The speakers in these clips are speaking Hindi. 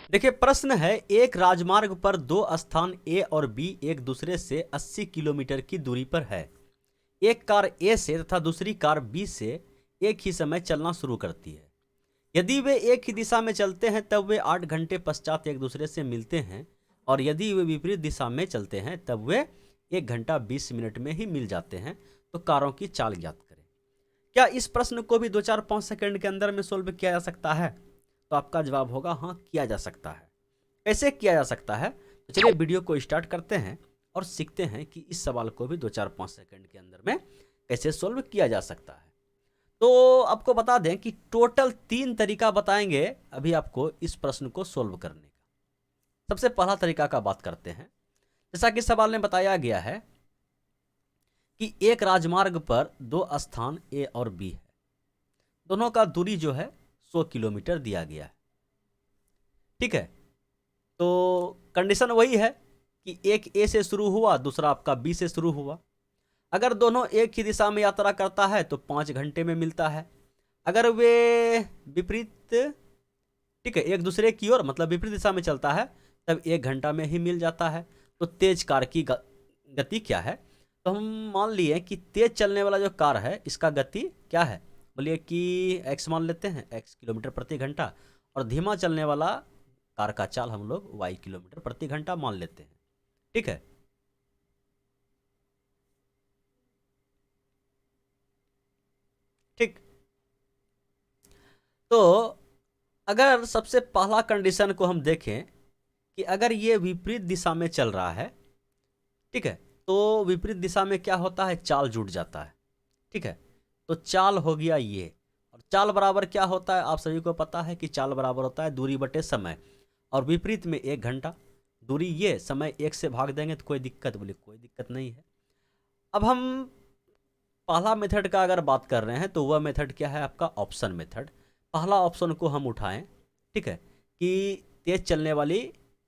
देखिए प्रश्न है, एक राजमार्ग पर दो स्थान ए और बी एक दूसरे से 80 किलोमीटर की दूरी पर है। एक कार ए से तथा दूसरी कार बी से एक ही समय चलना शुरू करती है। यदि वे एक ही दिशा में चलते हैं तब वे 8 घंटे पश्चात एक दूसरे से मिलते हैं, और यदि वे विपरीत दिशा में चलते हैं तब वे 1 घंटा 20 मिनट में ही मिल जाते हैं। तो कारों की चाल ज्ञात करें। क्या इस प्रश्न को भी 2-4-5 सेकंड के अंदर में सोल्व किया जा सकता है? तो आपका जवाब होगा हाँ, किया जा सकता है। कैसे किया जा सकता है? तो चलिए वीडियो को स्टार्ट करते हैं और सीखते हैं कि इस सवाल को भी 2-4-5 सेकंड के अंदर में कैसे सोल्व किया जा सकता है। तो आपको बता दें कि टोटल 3 तरीका बताएंगे अभी आपको इस प्रश्न को सोल्व करने का। सबसे पहला तरीका का बात करते हैं। जैसा कि सवाल में बताया गया है कि एक राजमार्ग पर दो स्थान ए और बी है। दोनों का दूरी जो है 100 किलोमीटर दिया गया है। ठीक है, तो कंडीशन वही है कि एक ए से शुरू हुआ, दूसरा आपका बी से शुरू हुआ। अगर दोनों एक ही दिशा में यात्रा करता है तो 5 घंटे में मिलता है। अगर वे विपरीत, ठीक है, एक दूसरे की ओर मतलब विपरीत दिशा में चलता है तब 1 घंटा में ही मिल जाता है। तो तेज कार की गति क्या है? तो हम मान लिए कि तेज चलने वाला जो कार है इसका गति क्या है, बोलिए कि x मान लेते हैं, x किलोमीटर प्रति घंटा, और धीमा चलने वाला कार का चाल हम लोग y किलोमीटर प्रति घंटा मान लेते हैं। ठीक है, ठीक। तो अगर सबसे पहला कंडीशन को हम देखें कि अगर ये विपरीत दिशा में चल रहा है, ठीक है, तो विपरीत दिशा में क्या होता है, चाल जुड़ जाता है। ठीक है, तो चाल हो गया ये, और चाल बराबर क्या होता है, आप सभी को पता है कि चाल बराबर होता है दूरी बटे समय, और विपरीत में 1 घंटा। दूरी ये, समय 1 से भाग देंगे तो कोई दिक्कत, बोले कोई दिक्कत नहीं है। अब हम पहला मेथड का अगर बात कर रहे हैं तो वह मेथड क्या है आपका, ऑप्शन मेथड। पहला ऑप्शन को हम उठाएं, ठीक है, कि तेज चलने वाली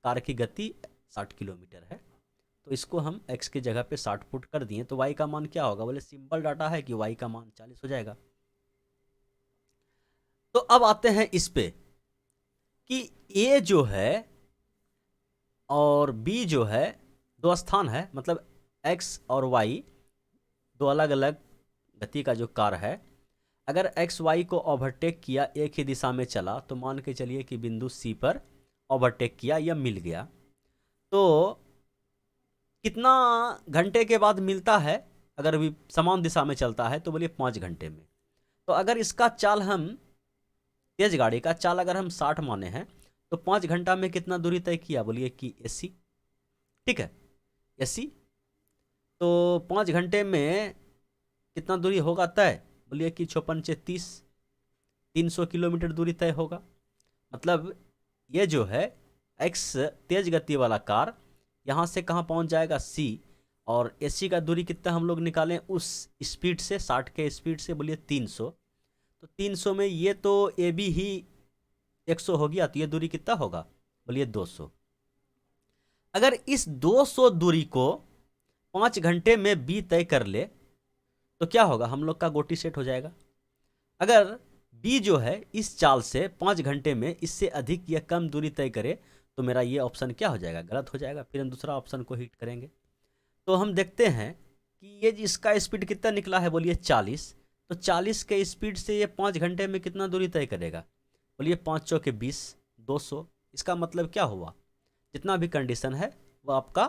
कार की गति 60 किलोमीटर है, तो इसको हम x की जगह पे 60 पुट कर दिए तो y का मान क्या होगा, बोले सिंपल डाटा है कि y का मान 40 हो जाएगा। तो अब आते हैं इस पे कि a जो है और b जो है दो स्थान है, मतलब x और y दो अलग अलग गति का जो कार है। अगर एक्स वाई को ओवरटेक किया, एक ही दिशा में चला, तो मान के चलिए कि बिंदु सी पर ओवरटेक किया या मिल गया, तो कितना घंटे के बाद मिलता है? अगर भी समान दिशा में चलता है तो बोलिए 5 घंटे में। तो अगर इसका चाल हम, तेज गाड़ी का चाल अगर हम 60 माने हैं तो 5 घंटा में कितना दूरी तय किया, बोलिए कि 80। ठीक है, 80। तो 5 घंटे में कितना दूरी होगा तय, बोलिए कि 56-30, 300 किलोमीटर दूरी तय होगा। मतलब ये जो है एक्स तेज गति वाला कार यहाँ से कहाँ पहुँच जाएगा, सी, और एसी का दूरी कितना हम लोग निकालें उस स्पीड से, 60 के स्पीड से, बोलिए 300। तो 300 में ये तो ए बी ही 100 हो गया, तो ये दूरी कितना होगा, बोलिए 200। अगर इस 200 दूरी को 5 घंटे में बी तय कर ले तो क्या होगा, हम लोग का गोटी सेट हो जाएगा। अगर बी जो है इस चाल से 5 घंटे में इससे अधिक या कम दूरी तय करे तो मेरा ये ऑप्शन क्या हो जाएगा, गलत हो जाएगा। फिर हम दूसरा ऑप्शन को हिट करेंगे। तो हम देखते हैं कि ये इसका स्पीड कितना निकला है, बोलिए 40। तो 40 के स्पीड से ये 5 घंटे में कितना दूरी तय करेगा, बोलिए 5 चौके 20, 200। इसका मतलब क्या हुआ, जितना भी कंडीशन है वो आपका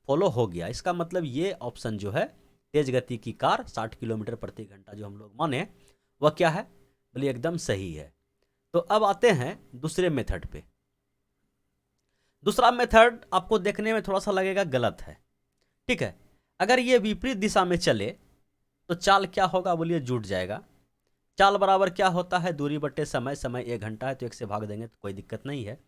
फॉलो हो गया। इसका मतलब ये ऑप्शन जो है, तेज गति की कार 60 किलोमीटर प्रति घंटा जो हम लोग माने, वह क्या है, बोलिए एकदम सही है। तो अब आते हैं दूसरे मेथड पे। दूसरा मेथड आपको देखने में थोड़ा सा लगेगा गलत है। ठीक है, अगर ये विपरीत दिशा में चले तो चाल क्या होगा, बोलिए जुट जाएगा। चाल बराबर क्या होता है, दूरी बटे समय, समय 1 घंटा है तो 1 से भाग देंगे तो कोई दिक्कत नहीं है।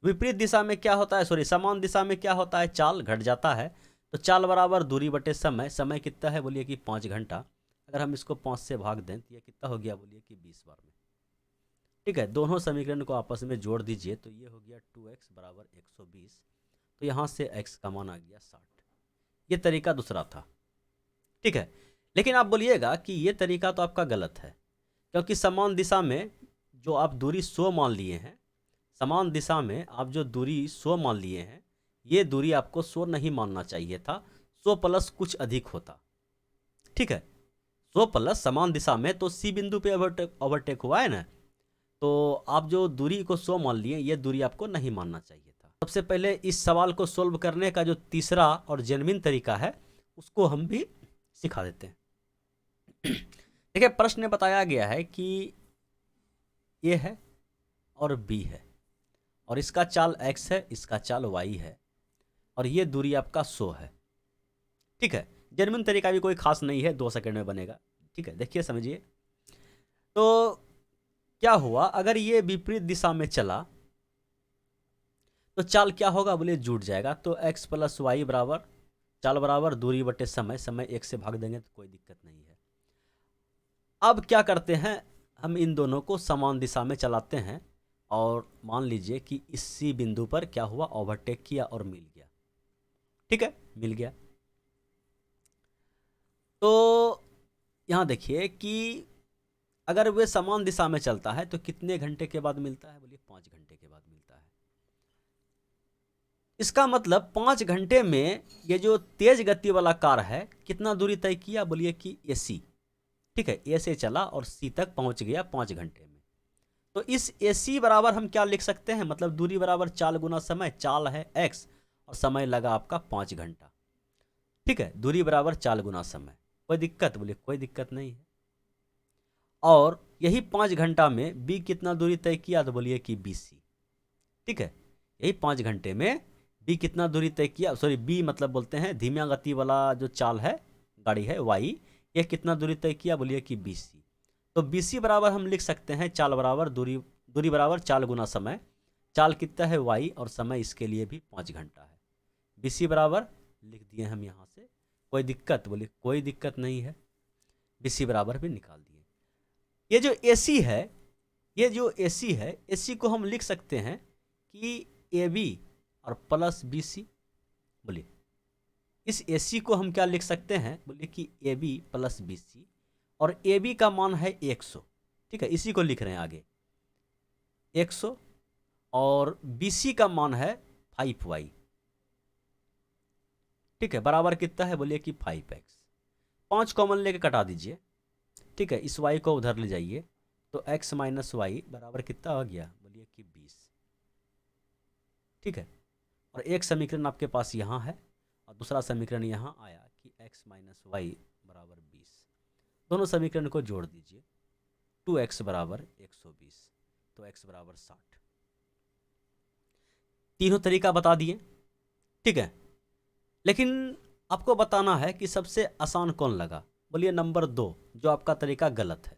विपरीत दिशा में क्या होता है, सॉरी समान दिशा में क्या होता है, चाल घट जाता है। तो चाल बराबर दूरी बटे समय, समय कितना है, बोलिए कि 5 घंटा। अगर हम इसको 5 से भाग दें तो ये कितना हो गया, बोलिए कि 20 बार में। ठीक है, दोनों समीकरण को आपस में जोड़ दीजिए तो ये हो गया 2x बराबर 120। तो यहाँ से x का मान आ गया 60। ये तरीका दूसरा था। ठीक है, लेकिन आप बोलिएगा कि ये तरीका तो आपका गलत है, क्योंकि समान दिशा में जो आप दूरी 100 मान लिए हैं, समान दिशा में आप जो दूरी 100 मान लिए हैं, ये दूरी आपको 100 नहीं मानना चाहिए था, 100 प्लस कुछ अधिक होता। ठीक है, 100 प्लस समान दिशा में तो सी बिंदु पे ओवरटेक हुआ है ना, तो आप जो दूरी को 100 मान लिए, ये दूरी आपको नहीं मानना चाहिए था। सबसे पहले इस सवाल को सोल्व करने का जो तीसरा और जेन्युइन तरीका है उसको हम भी सिखा देते हैं। देखिए, प्रश्न में बताया गया है कि ए है और बी है, और इसका चाल x है, इसका चाल y है, और ये दूरी आपका 100 है। ठीक है, जेन्युइन तरीका भी कोई खास नहीं है, 2 सेकंड में बनेगा। ठीक है, देखिए समझिए। तो क्या हुआ, अगर ये विपरीत दिशा में चला तो चाल क्या होगा, बोले जुट जाएगा। तो x प्लस वाई बराबर चाल बराबर दूरी बटे समय, समय 1 से भाग देंगे तो कोई दिक्कत नहीं है। अब क्या करते हैं, हम इन दोनों को समान दिशा में चलाते हैं, और मान लीजिए कि इसी बिंदु पर क्या हुआ, ओवरटेक किया और मिल गया। ठीक है, मिल गया। तो यहां देखिए कि अगर वे समान दिशा में चलता है तो कितने घंटे के बाद मिलता है, बोलिए 5 घंटे के बाद मिलता है। इसका मतलब 5 घंटे में ये जो तेज गति वाला कार है कितना दूरी तय किया, बोलिए कि AC। ठीक है, ए से चला और सी तक पहुंच गया 5 घंटे में। तो इस AC बराबर हम क्या लिख सकते हैं, मतलब दूरी बराबर चाल गुना समय, चाल है x और समय लगा आपका 5 घंटा। ठीक है, दूरी बराबर चाल गुना समय। कोई दिक्कत, बोलिए कोई दिक्कत नहीं है। और यही 5 घंटा में B कितना दूरी तय किया, तो बोलिए कि BC। ठीक है, यही 5 घंटे में B कितना दूरी तय किया, सॉरी B मतलब बोलते हैं धीमा गति वाला जो चाल है, गाड़ी है Y, ये कितना दूरी तय किया, बोलिए कि BC। तो BC बराबर हम लिख सकते हैं चाल बराबर दूरी, दूरी बराबर चाल गुना समय। चाल कितना है Y और समय इसके लिए भी 5 घंटा है। BC बराबर लिख दिए हम यहाँ से, कोई दिक्कत, बोलिए कोई दिक्कत नहीं है। BC बराबर भी निकाल दिए। ये जो AC है, ये जो AC है, AC को हम लिख सकते हैं कि AB और प्लस BC। बोलिए इस AC को हम क्या लिख सकते हैं, बोलिए कि AB प्लस BC, और AB का मान है 100। ठीक है, इसी को लिख रहे हैं आगे 100, और BC का मान है 5y। ठीक है, बराबर कितना है, बोलिए कि 5x। 5 कॉमन लेके कटा दीजिए। ठीक है, इस y को उधर ले जाइए, तो x माइनस वाई बराबर कितना हो गया, बोलिए कि 20। ठीक है, और एक समीकरण आपके पास यहाँ है और दूसरा समीकरण यहाँ आया कि x माइनस वाई बराबर 20। दोनों समीकरण को जोड़ दीजिए, 2x बराबर 120, तो x बराबर 60। तीनों तरीका बता दिए। ठीक है, लेकिन आपको बताना है कि सबसे आसान कौन लगा, बोलिए नंबर 2, जो आपका तरीका गलत है।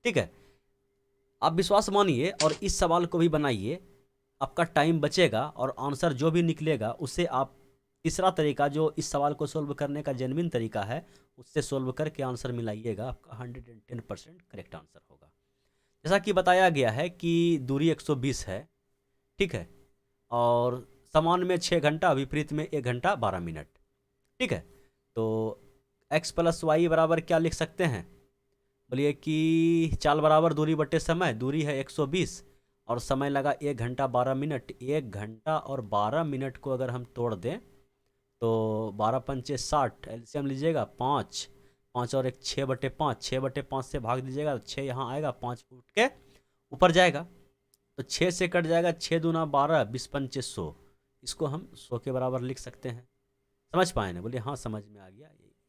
ठीक है, आप विश्वास मानिए और इस सवाल को भी बनाइए, आपका टाइम बचेगा और आंसर जो भी निकलेगा उससे आप तीसरा तरीका जो इस सवाल को सोल्व करने का जेन्युइन तरीका है उससे सोल्व करके आंसर मिलाइएगा, आपका 110% करेक्ट आंसर होगा। जैसा कि बताया गया है कि दूरी 120 है। ठीक है, और समान में 6 घंटा, विपरीत में 1 घंटा 12 मिनट। ठीक है, तो x प्लस वाई बराबर क्या लिख सकते हैं, बोलिए कि चाल बराबर दूरी बटे समय, दूरी है 120 और समय लगा 1 घंटा 12 मिनट। 1 घंटा और 12 मिनट को अगर हम तोड़ दें तो 12 पंचे 60, एलसीएम लीजिएगा 5, 5 और 1 6/5, 6/5 से भाग दीजिएगा तो 6 यहाँ आएगा, 5 उठ के ऊपर जाएगा तो 6 से कट जाएगा, 6 दूना 12, 20 पंचे 100। इसको हम 100 के बराबर लिख सकते हैं। समझ पाए ना, बोलिए हाँ समझ में आ गया,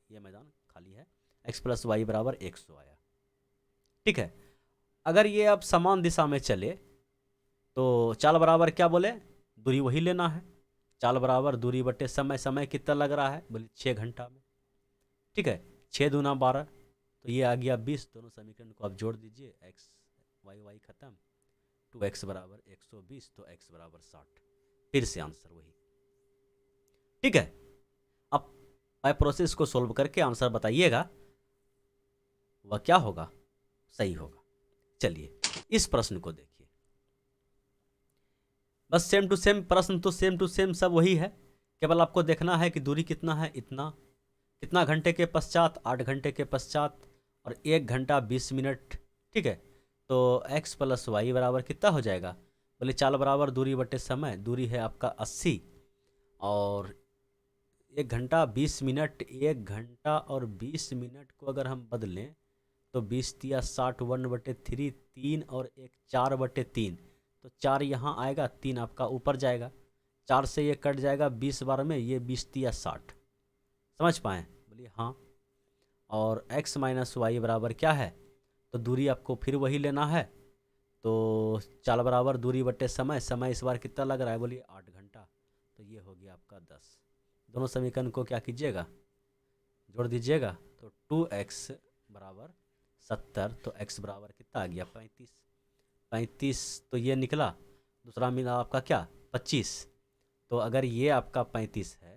ये मैदान खाली है। x प्लस वाई बराबर 100 आया। ठीक है, अगर ये अब समान दिशा में चले तो चाल बराबर क्या बोले, दूरी वही लेना है, चाल बराबर दूरी बटे समय। समय कितना लग रहा है, बोले 6 घंटा में। ठीक है, 6 दूना 12, तो ये आ गया 20। दोनों समीकरण को आप जोड़ दीजिए, x y खत्म, 2x बराबर 120, तो x बराबर 60। फिर से आंसर वही। ठीक है, अब बाय प्रोसेस को सोल्व करके आंसर बताइएगा वह क्या होगा, सही होगा। चलिए इस प्रश्न को देखिए, बस सेम टू सेम प्रश्न, तो सेम टू सेम सब वही है, केवल आपको देखना है कि दूरी कितना है, इतना, कितना घंटे के पश्चात, 8 घंटे के पश्चात, और 1 घंटा 20 मिनट। ठीक है, तो x प्लस वाई बराबर कितना हो जाएगा, बोले चाल बराबर दूरी बटे समय, दूरी है आपका 80 और 1 घंटा 20 मिनट, 1 घंटा और 20 मिनट को अगर हम बदलें तो 20 × 60 1/3, 3 और 1 4/3, तो 4 यहाँ आएगा, 3 आपका ऊपर जाएगा, 4 से ये कट जाएगा 20 बार में, ये 20 × 60। समझ पाएँ? बोलिए हाँ। और x - y बराबर क्या है, तो दूरी आपको फिर वही लेना है, तो चाल बराबर दूरी बटे समय, समय इस बार कितना लग रहा है, बोलिए 8 घंटा, तो ये हो गया आपका 10। दोनों समीकरण को क्या कीजिएगा, जोड़ दीजिएगा, तो 2x बराबर 70, तो x बराबर कितना आ गया 35, 35 तो ये निकला, दूसरा मिला आपका क्या 25, तो अगर ये आपका 35 है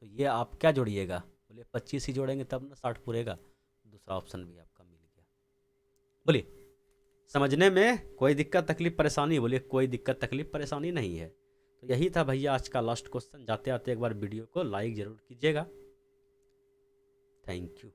तो ये आप क्या जोड़िएगा, बोलिए 25 ही जोड़ेंगे तब ना 60 पूरेगा, दूसरा ऑप्शन भी आपका मिल गया। बोलिए समझने में कोई दिक्कत तकलीफ परेशानी, बोलिए कोई दिक्कत तकलीफ परेशानी नहीं है। तो यही था भैया आज का लास्ट क्वेश्चन। जाते आते एक बार वीडियो को लाइक ज़रूर कीजिएगा। Thank you.